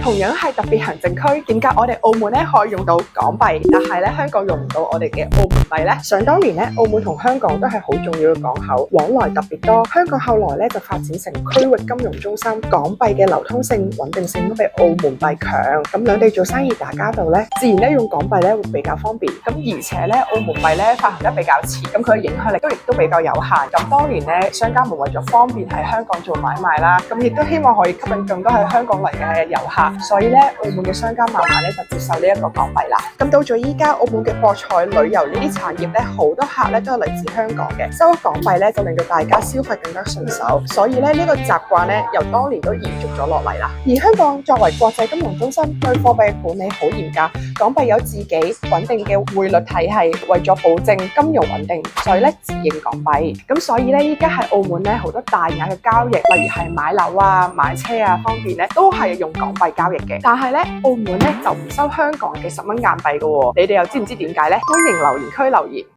同樣係特別行政區，點解我哋澳門咧可以用到港幣，但係咧香港用唔到我哋嘅澳門幣咧？想當年咧，澳門同香港都係好重要嘅港口，往來特別多。香港後來咧就發展成區域金融中心，港幣嘅流通性、穩定性都比澳門幣強。咁兩地做生意打交道咧，自然咧用港幣咧會比較方便。咁而且咧澳門幣咧發行得比較遲，咁佢嘅影響力亦都比較有限。咁當年咧商家們為咗方便喺香港做買賣啦，咁亦都希望可以吸引更多喺香港嚟嘅遊客，所以咧澳門嘅商家慢慢咧就接受呢一個港幣啦。咁到咗依家，澳門嘅博彩、旅遊呢啲產業咧，好多客咧都係嚟自香港嘅，收港幣咧就令到大家消費更加順手，所以咧呢個習慣咧由當年都延續咗落嚟啦。而香港作為國際金融中心，對貨幣嘅管理好嚴格，港幣有自己穩定嘅匯率體系，為咗保證金融穩定，所以咧自認港幣。咁所以咧依家喺澳門咧好多大額嘅交易，例如係買樓啊、買車啊方面咧，都係用港幣交易嘅。但係咧澳門咧就唔收香港嘅10蚊硬幣嘅喎，你哋又知唔知點解咧？歡迎留言區留言。